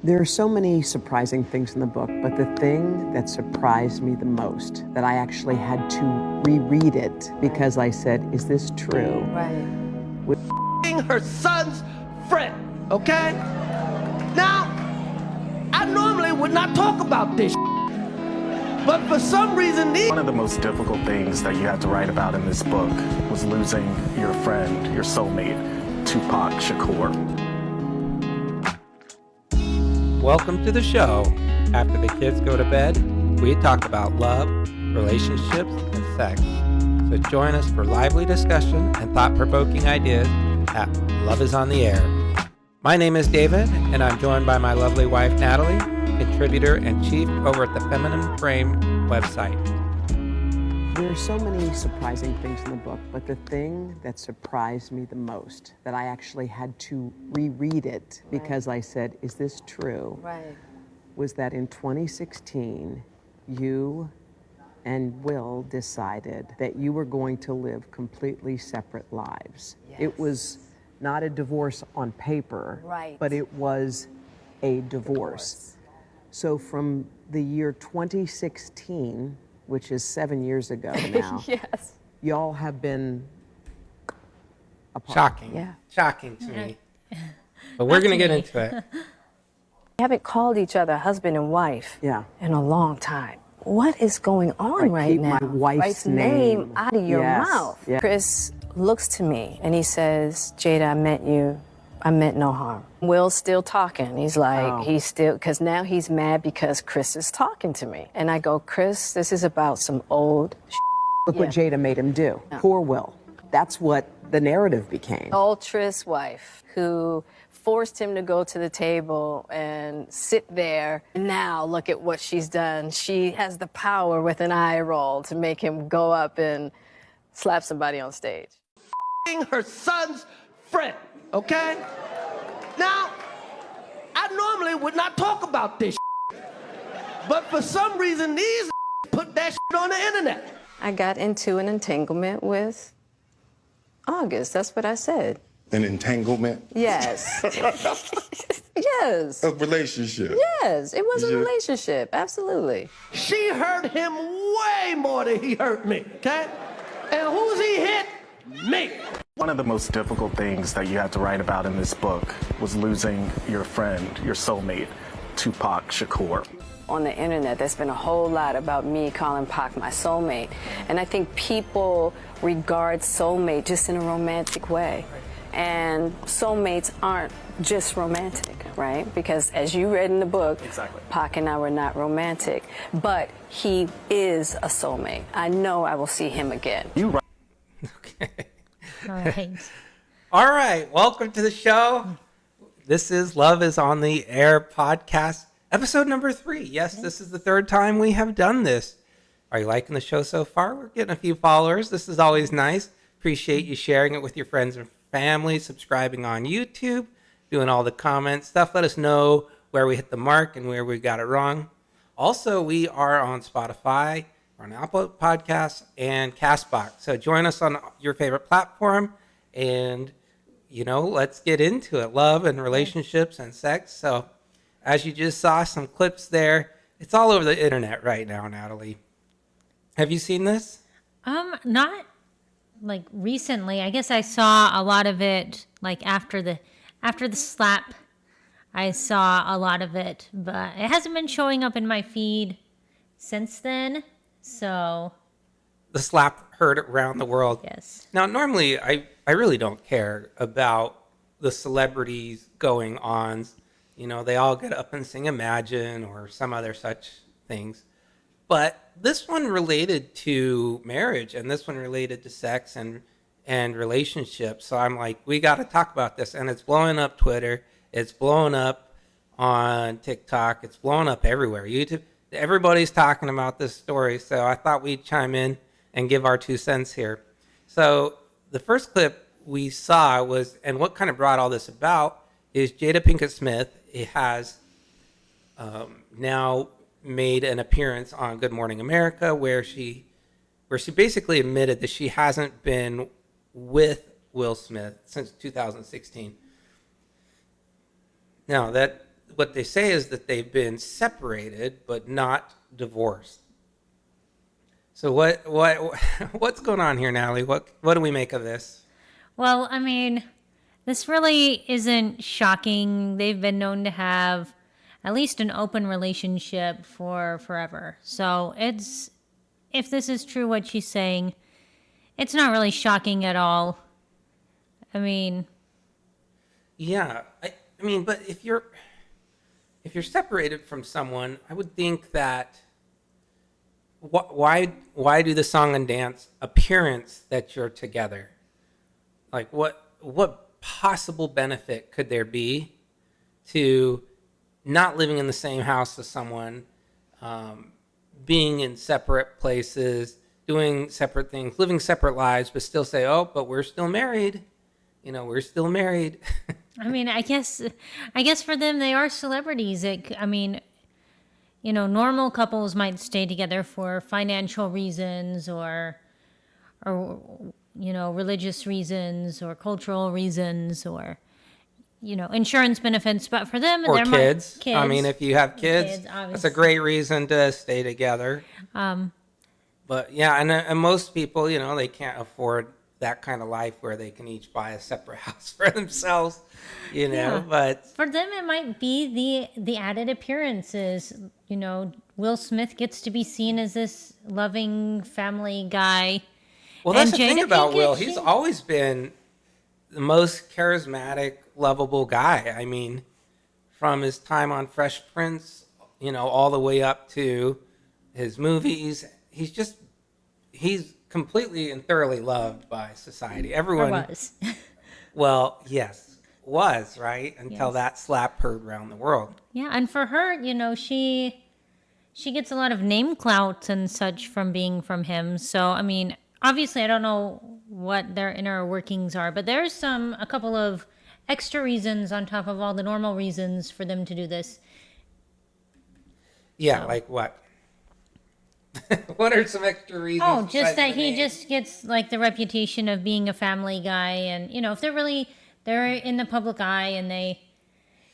There are so many surprising things in the book, but the thing that surprised me the most, that I actually had to reread it because I said, is this true? Right. With her son's friend, okay? Now, I normally would not talk about this, but for some reason, One of the most difficult things that you had to write about in this book was losing your friend, your soulmate, Tupac Shakur. Welcome to the show. After the kids go to bed, we talk about love, relationships, and sex. So join us for lively discussion and thought-provoking ideas at Love is on the Air. My name is David, and I'm joined by my lovely wife, Natalie, contributor and chief over at the Feminine Frame website. There are so many surprising things in the book, but the thing that surprised me the most, that I actually had to reread it because I said, is this true? Right. Was that in 2016, you and Will decided that you were going to live completely separate lives. Yes. It was not a divorce on paper, Right. but it was a divorce. So from the year 2016, which is 7 years ago now, Yes. y'all have been apart. Shocking. Yeah. Shocking to me. But we're going to get into it. We haven't called each other husband and wife Yeah. in a long time. What is going on Right, right keep now? my wife's name name. out of your Yes, mouth. yeah. Chris looks to me and he says, Jada, I meant no harm. Will's still talking. He's like, because now he's mad because Chris is talking to me. And I go, Chris, this is about some old Look what Jada made him do. Poor Will. That's what the narrative became. old Tris wife who forced him to go to the table and sit there. Now look at what she's done. She has the power with an eye roll to make him go up and slap somebody on stage. her son's friend, okay? Now, I normally would not talk about this, but for some reason, these put that on the internet. I got into an entanglement with August. That's what I said. An entanglement? Yes. Yes. A relationship? Yes, it was a Yeah. relationship. Absolutely. She hurt him way more than he hurt me, okay? And who's he hit? Me. One of the most difficult things that you had to write about in this book was losing your friend, your soulmate, Tupac Shakur. On the internet, there's been a whole lot about me calling Pac my soulmate. And I think people regard soulmate just in a romantic way. And soulmates aren't just romantic, right? Because as you read in the book, Exactly. Pac and I were not romantic, but he is a soulmate. I know I will see him again. You write All right. All right, welcome to the show. This is Love is on the Air podcast, episode number 3. Yes, this is the third time we have done this. Are you liking the show so far? We're getting a few followers. This is always nice. Appreciate you sharing it with your friends and family, subscribing on YouTube, doing all the comments stuff. Let us know where we hit the mark and where we got it wrong. Also, we are on Spotify, on Apple Podcasts, and CastBox. So join us on your favorite platform, and, let's get into it. Love and relationships and sex. So as you just saw some clips there, it's all over the internet right now, Natalie. Have you seen this? Not like recently. I guess I saw a lot of it like after the slap. I saw a lot of it, but it hasn't been showing up in my feed since then. So, The slap heard around the world. yes. Now, normally, I really don't care about the celebrities going on. They all get up and sing Imagine or some other such things. But this one related to marriage, and this one related to sex and relationships. So I'm like, we got to talk about this. And it's blowing up Twitter. It's blowing up on TikTok. It's blowing up everywhere. YouTube. Everybody's talking about this story. So I thought we'd chime in and give our 2 cents here. So the first clip we saw was, and what kind of brought all this about, is Jada Pinkett Smith. It has now made an appearance on Good Morning America where she basically admitted that she hasn't been with Will Smith since 2016. Now, that what they say is that they've been separated but not divorced. So what's going on here, Natalie? What do we make of this? Well, I mean, this really isn't shocking. They've been known to have at least an open relationship for forever. So if this is true what she's saying, it's not really shocking at all. I mean, Yeah, I mean, but if you're separated from someone, I would think that why do the song and dance appearance that you're together? Like what possible benefit could there be to not living in the same house as someone, being in separate places, doing separate things, living separate lives, but still say, oh, but we're still married. We're still married. I mean, I guess for them they are celebrities. Normal couples might stay together for financial reasons or religious reasons or cultural reasons or insurance benefits. But for them, Or they're kids. kids. I mean, if you have kids, that's a obviously. great reason to stay together. But yeah, and most people, they can't afford that kind of life where they can each buy a separate house for themselves, Yeah. but For them, it might be the added appearances. Will Smith gets to be seen as this loving family guy. well, that's And the thing Jada about Pinkett, Will. He's always been the most charismatic, lovable guy. I mean, from his time on Fresh Prince, all the way up to his movies, he's completely and thoroughly loved by society. Everyone was. Well, yes, was, right? Until Yes. that slap heard around the world. Yeah, and for her, she gets a lot of name clout and such from being from him. So, I mean, obviously I don't know what their inner workings are, but there's a couple of extra reasons on top of all the normal reasons for them to do this. Yeah, So- like what? What are some extra reasons? Oh, just besides that the he name? just gets like the reputation of being a family guy, and if they're in the public eye and they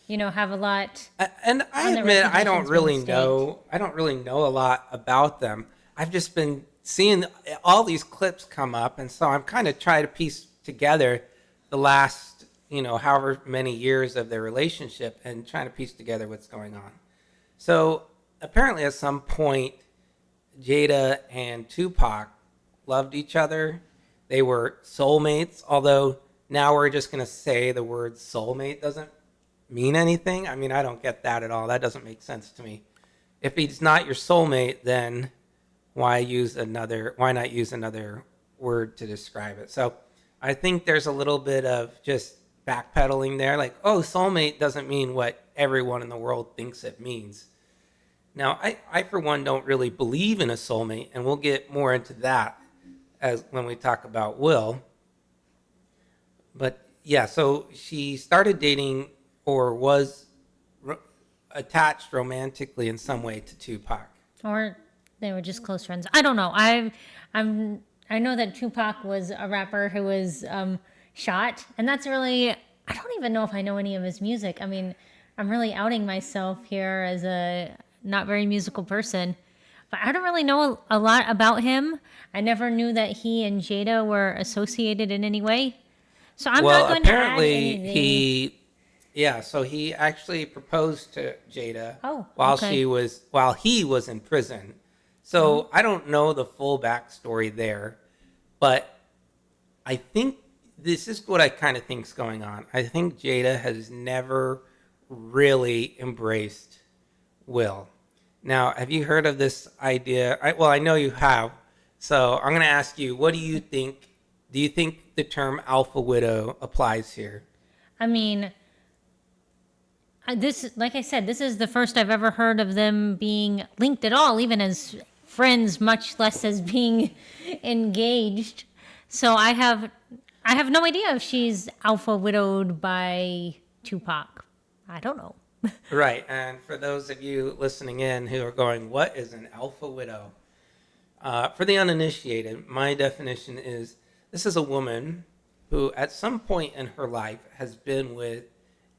have a lot. And I on their admit I don't reputations really being know. I don't really know a lot about them. I've just been seeing all these clips come up, and so I'm kind of trying to piece together the last, however many years of their relationship, and trying to piece together what's going on. So apparently, at some point, Jada and Tupac loved each other. They were soulmates, although now we're just going to say the word soulmate doesn't mean anything. I mean, I don't get that at all. That doesn't make sense to me. If he's not your soulmate, then why not use another word to describe it? So I think there's a little bit of just backpedaling there. Like, oh, soulmate doesn't mean what everyone in the world thinks it means. Now, I for one, don't really believe in a soulmate, and we'll get more into that when we talk about Will. But yeah, so she started dating or was attached romantically in some way to Tupac. Or they were just close friends. I don't know. I know that Tupac was a rapper who was shot, and that's really, I don't even know if I know any of his music. I mean, I'm really outing myself here as a not very musical person, but I don't really know a lot about him. I never knew that he and Jada were associated in any way. So I'm not going to add apparently anything. he actually proposed to Jada while he was in prison. So I don't know the full backstory there, but I think this is what I kind of think is going on. I think Jada has never really embraced Will. Now, have you heard of this idea? I know you have. So I'm going to ask you, what do you think? Do you think the term alpha widow applies here? I mean, like I said, this is the first I've ever heard of them being linked at all, even as friends, much less as being engaged. So I have no idea if she's alpha widowed by Tupac. I don't know. Right. And for those of you listening in who are going, what is an alpha widow? For the uninitiated, my definition is this is a woman who at some point in her life has been with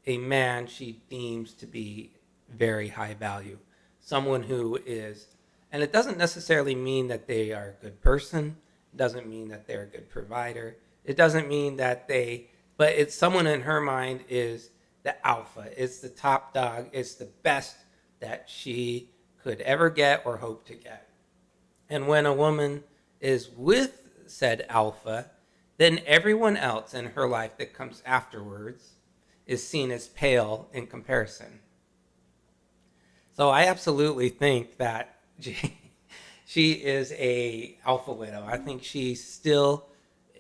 a man she deems to be very high value, someone who is, and it doesn't necessarily mean that they are a good person, it doesn't mean that they're a good provider, it doesn't mean that but it's someone in her mind is the alpha, it's the top dog, it's the best that she could ever get or hope to get. And when a woman is with said alpha, then everyone else in her life that comes afterwards is seen as pale in comparison. So I absolutely think that she is a alpha widow. I think she still,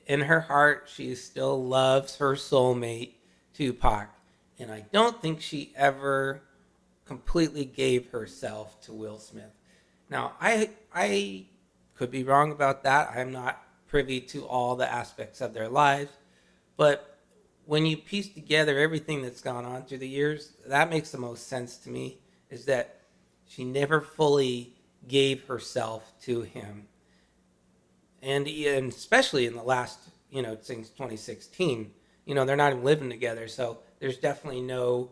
in her heart, she still loves her soulmate, Tupac. And I don't think she ever completely gave herself to Will Smith. Now, I could be wrong about that. I'm not privy to all the aspects of their lives. But when you piece together everything that's gone on through the years, that makes the most sense to me, is that she never fully gave herself to him. And especially in the last, since 2016, they're not even living together. So there's definitely no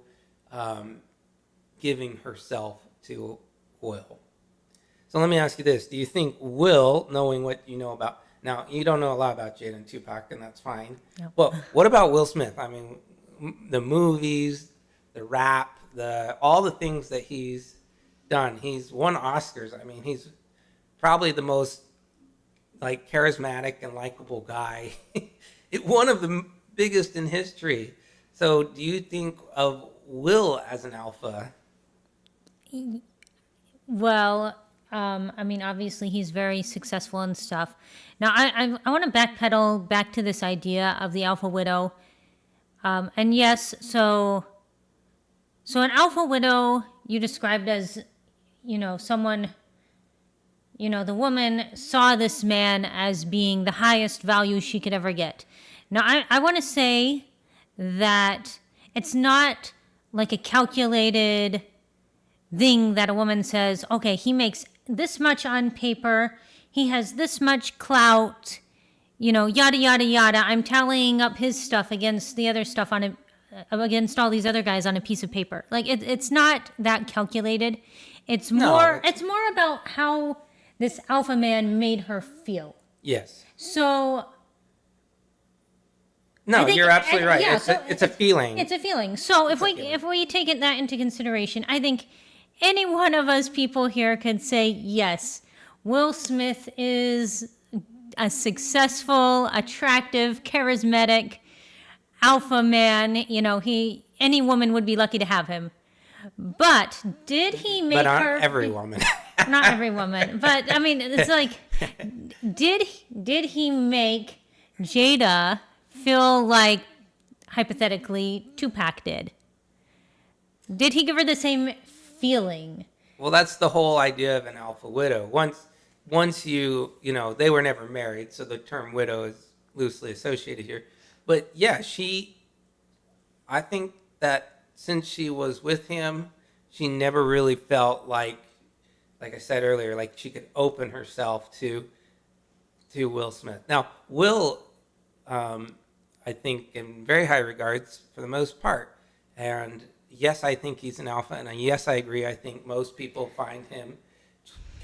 giving herself to Will. So let me ask you this. Do you think Will, knowing what you know about, now you don't know a lot about Jada and Tupac, and that's fine. Yep. But what about Will Smith? I mean, the movies, the rap, all the things that he's done. He's won Oscars. I mean, he's probably the most charismatic and likable guy. One of the biggest in history. So do you think of Will as an alpha? Well, obviously he's very successful and stuff. Now, I want to backpedal back to this idea of the alpha widow. And yes, so an alpha widow you described as, someone, the woman saw this man as being the highest value she could ever get. Now, I want to say that it's not like a calculated thing that a woman says, okay, he makes this much on paper, he has this much clout, yada, yada, yada. I'm tallying up his stuff against the other stuff against all these other guys on a piece of paper. It's not that calculated. It's more about how this alpha man made her feel. Yes. So no, you're absolutely right. Yeah, it's a feeling. It's a feeling. So if we take that into consideration, I think any one of us people here could say, yes, Will Smith is a successful, attractive, charismatic alpha man. Any woman would be lucky to have him. But did he make her... But not every woman. Not every woman. But, it's like, did he make Jada feel like, hypothetically, Tupac did? Did he give her the same feeling? Well, that's the whole idea of an alpha widow. Once you they were never married, so the term widow is loosely associated here. But yeah, I think that since she was with him, she never really felt like I said earlier, like she could open herself to Will Smith. Now, Will, I think in very high regards for the most part, and yes, I think he's an alpha, and yes, I agree. I think most people find him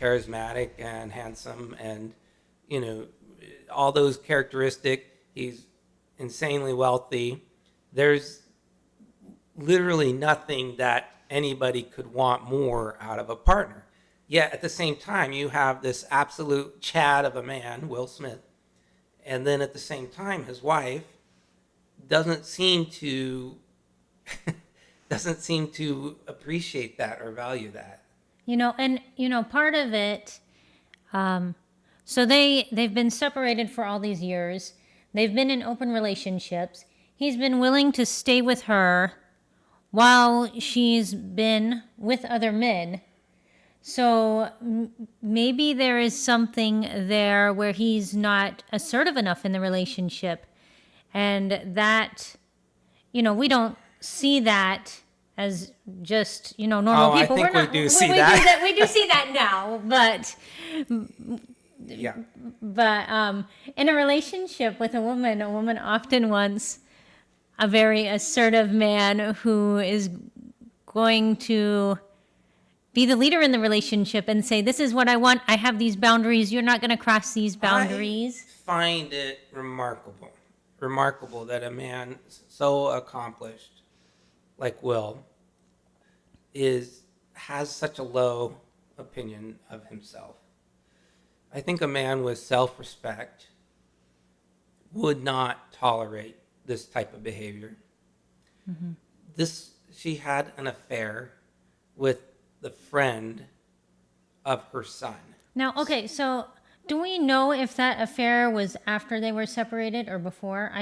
charismatic and handsome, and all those characteristics. He's insanely wealthy. There's literally nothing that anybody could want more out of a partner. Yet at the same time, you have this absolute Chad of a man, Will Smith, and then at the same time, his wife doesn't seem to appreciate that or value that. Part of it, so they've been separated for all these years. They've been in open relationships. He's been willing to stay with her while she's been with other men. So maybe there is something there where he's not assertive enough in the relationship. And that, we don't see that as just, normal people. I think we do see that. We do see that now, but yeah. But in a relationship with a woman often wants a very assertive man who is going to be the leader in the relationship and say, this is what I want. I have these boundaries. You're not going to cross these boundaries. I find it remarkable that a man so accomplished like Will has such a low opinion of himself. I think a man with self-respect would not tolerate this type of behavior. Mm-hmm. She had an affair with the friend of her son. Now, okay, so do we know if that affair was after they were separated or before?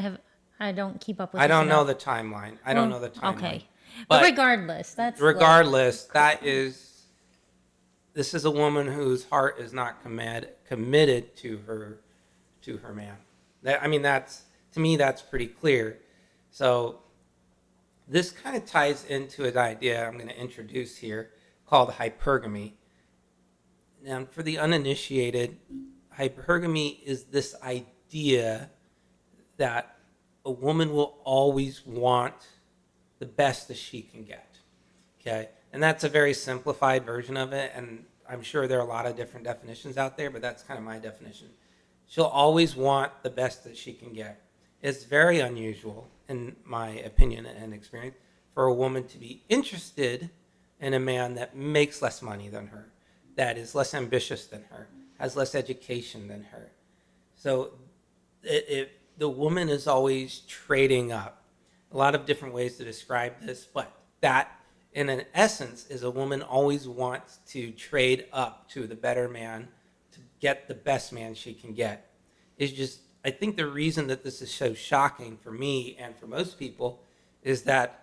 I don't keep up with I this don't know enough. the timeline. I don't know the timeline. Okay. But regardless, this is a woman whose heart is not committed to her man. To me, that's pretty clear. So this kind of ties into an idea I'm going to introduce here called hypergamy. Now, for the uninitiated, hypergamy is this idea that a woman will always want the best that she can get. Okay? And that's a very simplified version of it, and I'm sure there are a lot of different definitions out there, but that's kind of my definition. She'll always want the best that she can get. It's very unusual, in my opinion and experience, for a woman to be interested in a man that makes less money than her, that is less ambitious than her, has less education than her. So the woman is always trading up. A lot of different ways to describe this, but that, in an essence, is a woman always wants to trade up to the better man to get the best man she can get. It's just, I think the reason that this is so shocking for me and for most people is that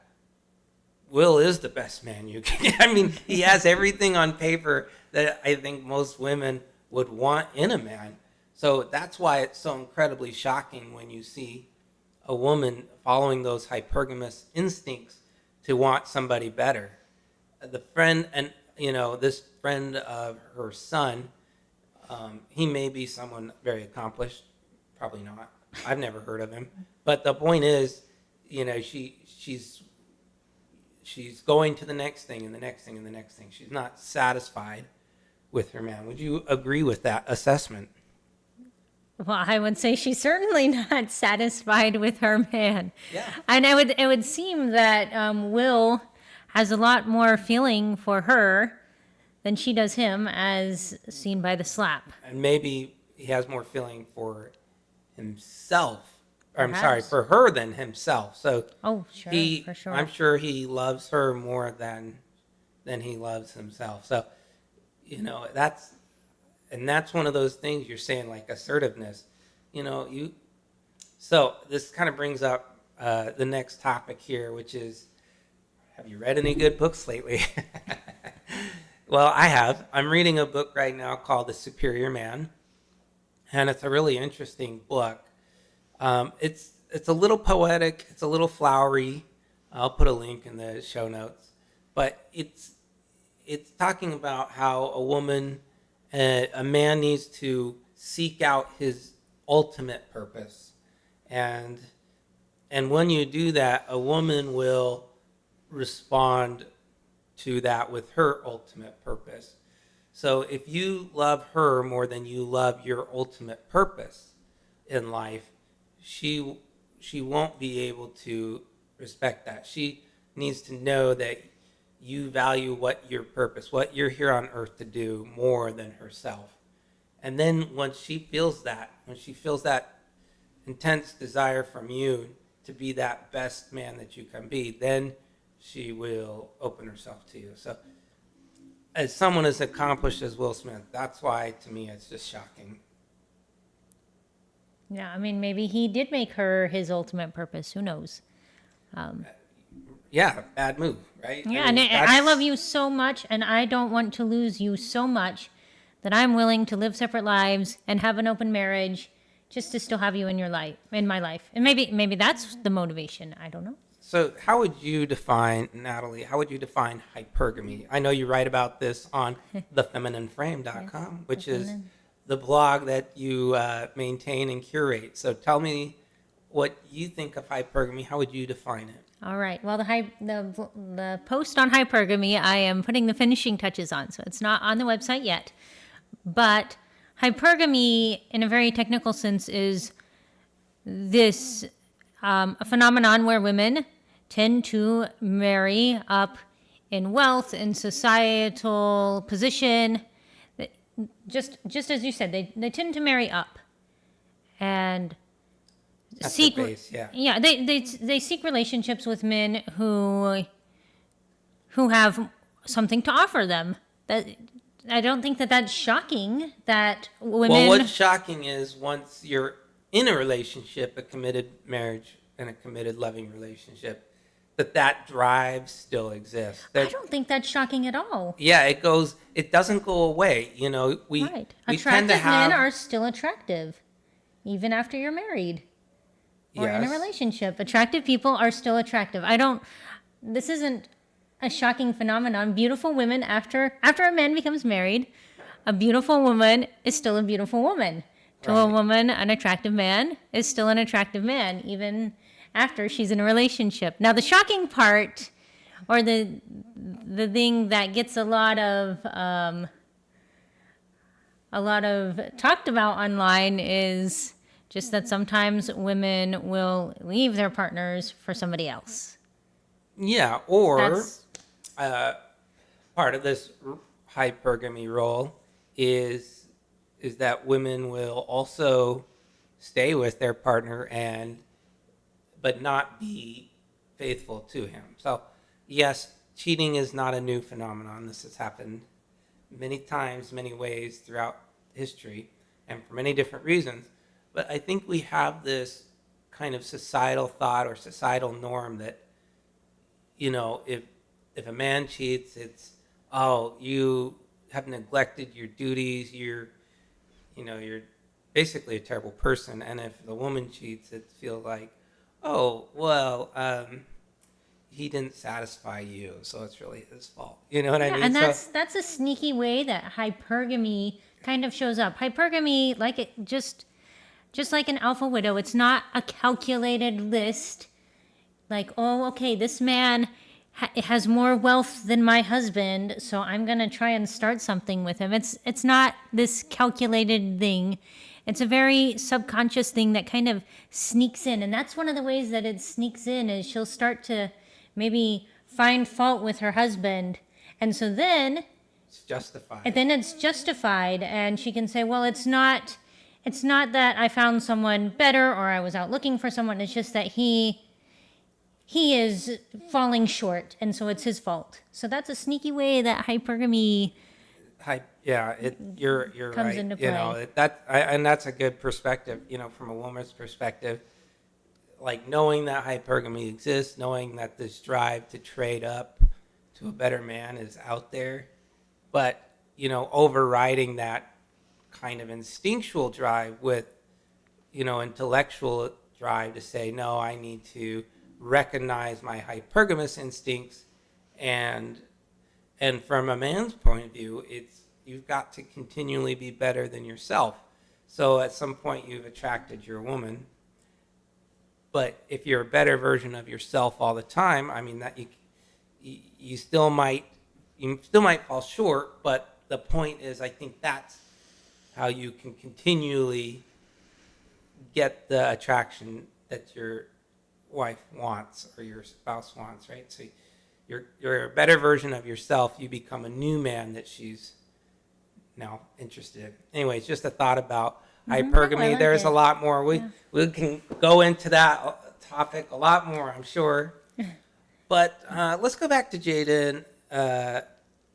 Will is the best man you can get. I mean, he has everything on paper that I think most women would want in a man. So that's why it's so incredibly shocking when you see a woman following those hypergamous instincts to want somebody better. The friend, and this friend of her son, he may be someone very accomplished, probably not. I've never heard of him. But the point is, she's going to the next thing and the next thing and the next thing. She's not satisfied with her man. Would you agree with that assessment? Well, I would say she's certainly not satisfied with her man. Yeah. And it would seem that Will has a lot more feeling for her than she does him, as seen by the slap. And maybe he has more feeling for himself. Or, I'm sorry, Perhaps. for her than himself. So Oh, sure, for sure. I'm sure he loves her more than he loves himself. So, that's one of those things you're saying, like assertiveness. So this kind of brings up the next topic here, which is, have you read any good books lately? Well, I have. I'm reading a book right now called The Superior Man, and it's a really interesting book. It's a little poetic, it's a little flowery. I'll put a link in the show notes, but it's talking about how a man needs to seek out his ultimate purpose, and when you do that, a woman will respond to that with her ultimate purpose. So if you love her more than you love your ultimate purpose in life, she won't be able to respect that. She needs to know that you value what you're here on earth to do, more than herself. And then when she feels that intense desire from you to be that best man that you can be, then she will open herself to you. So as someone as accomplished as Will Smith, that's why, to me, it's just shocking. Yeah, I mean, maybe he did make her his ultimate purpose. Who knows? Yeah, bad move, right? Yeah, mean, and I love you so much, and I don't want to lose you so much that I'm willing to live separate lives and have an open marriage just to still have you in my life. And maybe that's the motivation. I don't know. So how would you define, Natalie, hypergamy? I know you write about this on thefeminineframe.com, which is the blog that you maintain and curate. So tell me what you think of hypergamy. How would you define it? All right. Well, the post on hypergamy, I am putting the finishing touches on, so it's not on the website yet. But hypergamy, in a very technical sense, is this a phenomenon where women tend to marry up in wealth and societal position. Just as you said, they tend to marry up and That's seek the base, yeah. yeah they seek relationships with men who have something to offer them. That I don't think that that's shocking that women. Well, what's shocking is once you're in a relationship, a committed marriage and a committed loving relationship, that drive still exists. I don't think that's shocking at all. Yeah, it doesn't go away. You know, we Right. we Attractive tend to have men are still attractive, even after you're married or in a Yes. relationship. Attractive people are still attractive. This isn't a shocking phenomenon. Beautiful women, after a man becomes married, a beautiful woman is still a beautiful woman. To a Right. woman, an attractive man is still an attractive man, even after she's in a relationship. Now, the shocking part, or the thing that gets a lot of talked about online, is just that sometimes women will leave their partners for somebody else. Yeah, or That's part of this hypergamy role is that women will also stay with their partner but not be faithful to him. So yes, cheating is not a new phenomenon. This has happened many times, many ways throughout history, and for many different reasons. But I think we have this kind of societal thought or societal norm that, you know, if a man cheats, it's, oh, you have neglected your duties, you're basically a terrible person. And if the woman cheats, it feels like, oh, well, he didn't satisfy you, so it's really his fault. You know what I mean? and So- that's a sneaky way that hypergamy kind of shows up. Hypergamy, like it just like an alpha widow, it's not a calculated list. Like, oh, okay, this man has more wealth than my husband, so I'm gonna try and start something with him. It's not this calculated thing. It's a very subconscious thing that kind of sneaks in, and that's one of the ways that it sneaks in, is she'll start to maybe find fault with her husband, and so then It's justified. and then it's justified, and she can say, well, it's not that I found someone better or I was out looking for someone. It's just that he is falling short, and so it's his fault. So that's a sneaky way that hypergamy. You're Comes right. into You know, play. and that's a good perspective. You know, from a woman's perspective, like knowing that hypergamy exists, knowing that this drive to trade up to a better man is out there, but you know, overriding that kind of instinctual drive with, you know, intellectual drive to say, no, I need to recognize my hypergamous instincts, and from a man's point of view, it's you've got to continually be better than yourself. So at some point you've attracted your woman, but if you're a better version of yourself all the time, I mean, that you still might fall short, but the point is, I think that's how you can continually get the attraction that your wife wants or your spouse wants, right? So you're a better version of yourself. You become a new man that she's now interested in. Anyways, just a thought about hypergamy. I like There's it. a lot more. We can go into that topic a lot more, I'm sure. But let's go back to Jada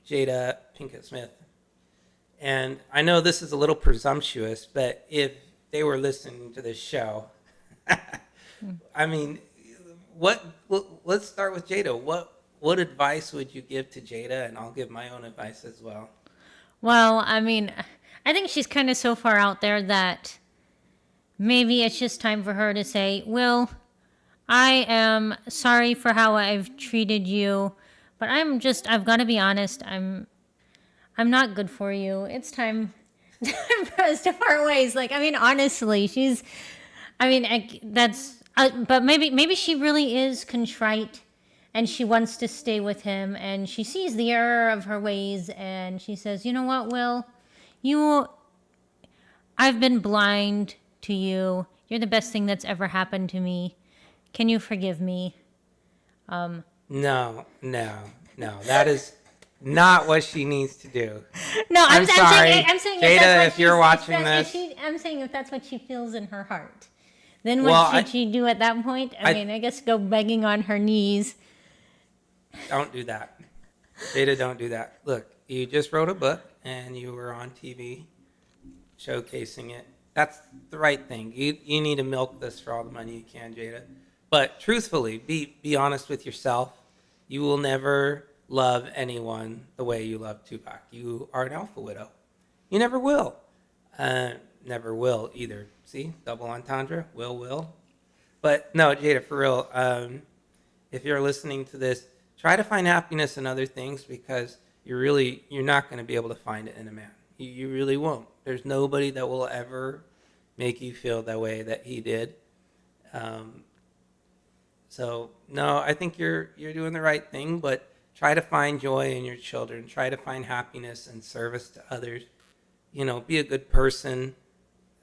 Pinkett Smith. And I know this is a little presumptuous, but if they were listening to this show, I mean, let's start with Jada. What advice would you give to Jada? And I'll give my own advice as well. Well, I mean, I think she's kind of so far out there that maybe it's just time for her to say, Will, I am sorry for how I've treated you, but I've got to be honest, I'm not good for you. It's time for us to part ways. Like, I mean, honestly, I but maybe she really is contrite, and she wants to stay with him, and she sees the error of her ways, and she says, "You know what, Will? I've been blind to you. You're the best thing that's ever happened to me. Can you forgive me?" No. That is not what she needs to do. No, I'm sorry. I'm saying Jada, if you're watching this. I'm saying if that's what she feels in her heart, then Well, what should she do at that point? I mean, I guess go begging on her knees. Don't do that. Jada, don't do that. Look, you just wrote a book and you were on TV showcasing it. That's the right thing. You need to milk this for all the money you can, Jada. But truthfully, be honest with yourself. You will never love anyone the way you love Tupac. You are an alpha widow. You never will. Never will either. See? Double entendre. Will. But no, Jada, for real, if you're listening to this, try to find happiness in other things, because you're not going to be able to find it in a man. You really won't. There's nobody that will ever make you feel that way that he did. So no, I think you're doing the right thing, but try to find joy in your children. Try to find happiness and service to others. Be a good person.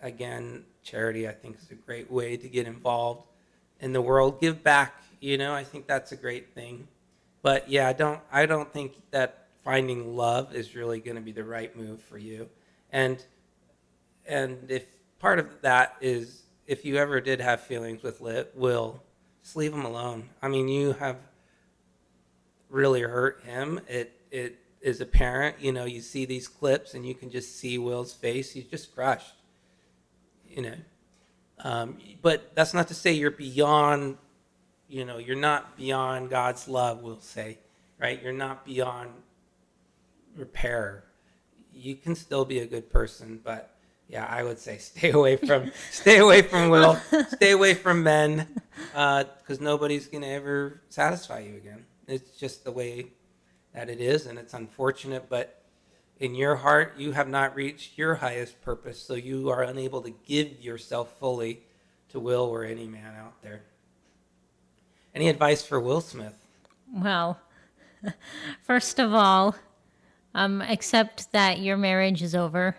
Again, charity, I think, is a great way to get involved in the world. Give back. I think that's a great thing. But yeah, I don't think that finding love is really going to be the right move for you. And if part of that is, if you ever did have feelings with Will, just leave him alone. I mean, you have really hurt him. It is apparent. You see these clips and you can just see Will's face. He's just crushed. But that's not to say you're beyond. You're not beyond God's love, we'll say, right? You're not beyond repair. You can still be a good person, but yeah, I would say stay away from Will, stay away from men, because nobody's gonna ever satisfy you again. It's just the way that it is, and it's unfortunate, but in your heart, you have not reached your highest purpose, so you are unable to give yourself fully to Will or any man out there. Any advice for Will Smith? Well, first of all, accept that your marriage is over.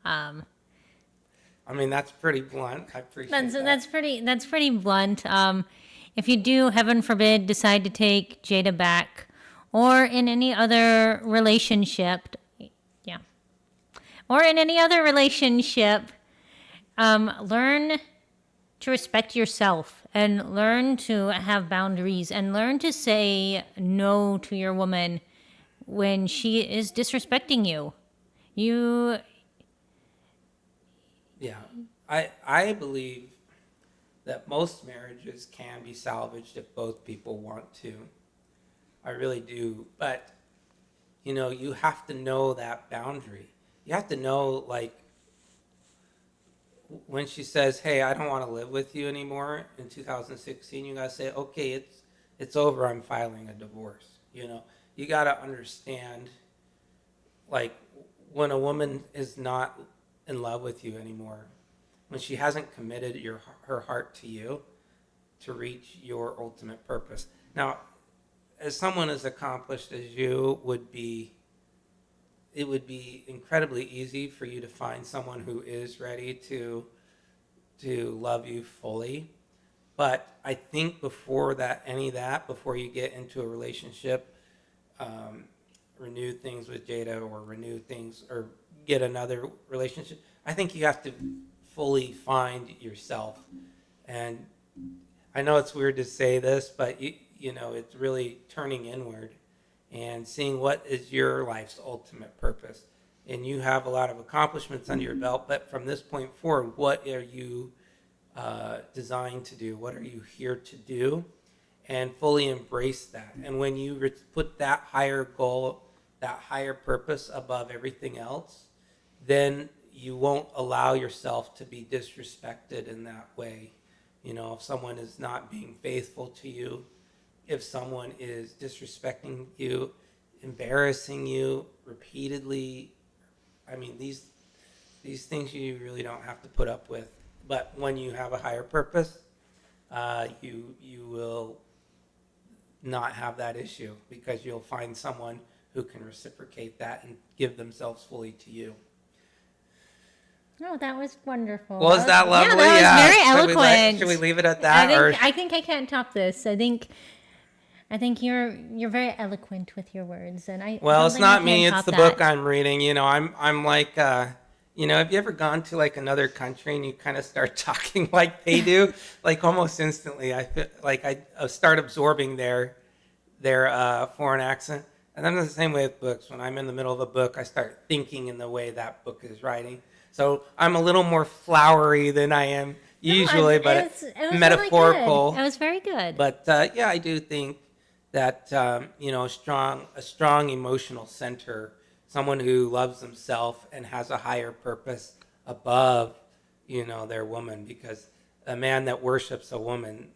I mean, that's pretty blunt. I appreciate that. That's pretty blunt. If you do, heaven forbid, decide to take Jada back, or in any other relationship, learn to respect yourself and learn to have boundaries and learn to say no to your woman when she is disrespecting you. Yeah, I believe that most marriages can be salvaged if both people want to. I really do. But, you have to know that boundary. You have to know, like, when she says, "Hey, I don't want to live with you anymore," in 2016, you got to say, "Okay, it's over. I'm filing a divorce." You got to understand, like, when a woman is not in love with you anymore, when she hasn't committed her heart to you to reach your ultimate purpose. Now, as someone as accomplished as you it would be incredibly easy for you to find someone who is ready to love you fully. But I think before you get into a relationship, renew things with Jada or get another relationship, I think you have to fully find yourself. And I know it's weird to say this, but it's really turning inward and seeing what is your life's ultimate purpose. And you have a lot of accomplishments under your belt, but from this point forward, what are you designed to do? What are you here to do? And fully embrace that. And when you put that higher goal, that higher purpose above everything else, then you won't allow yourself to be disrespected in that way. If someone is not being faithful to you, if someone is disrespecting you, embarrassing you repeatedly, I mean, these things you really don't have to put up with. But when you have a higher purpose, you will not have that issue because you'll find someone who can reciprocate that and give themselves fully to you. No, that was wonderful. Was that lovely? Yeah, that was very eloquent. Should we leave it at that? I think I can't top this. I think you're very eloquent with your words, and I. Well, don't it's think I not can me. top It's the that. book I'm reading. You know, I'm like, you know, have you ever gone to like another country and you kind of start talking like they do, like almost instantly? I feel like I start absorbing their foreign accent, and I'm the same way with books. When I'm in the middle of a book, I start thinking in the way that book is writing. So I'm a little more flowery than I am usually, but it was metaphorical. Really good. It was very good. But yeah, I do think that you know, a strong emotional center, someone who loves themselves and has a higher purpose above, you know, their woman. Because a man that worships a woman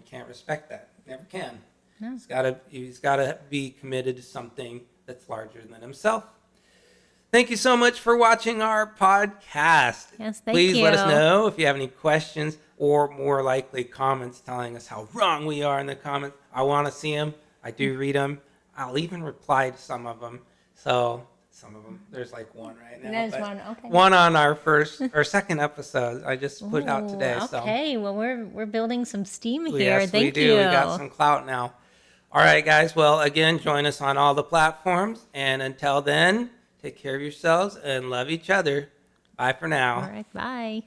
can't respect that. Never can. No. He's gotta be committed to something that's larger than himself. Thank you so much for watching our podcast. Yes, thank Please let us you. know if you have any questions or more likely comments telling us how wrong we are in the comments. I want to see them. I do read them. I'll even reply to some of them. So some of them, there's like one right now. There's but one, okay. One on our second episode I just put out today. Ooh, So okay, well we're building some steam here. yes, Thank we do. you. We got some clout now. All right, guys. Well, again, join us on all the platforms. And until then, take care of yourselves and love each other. Bye for now. All right, bye.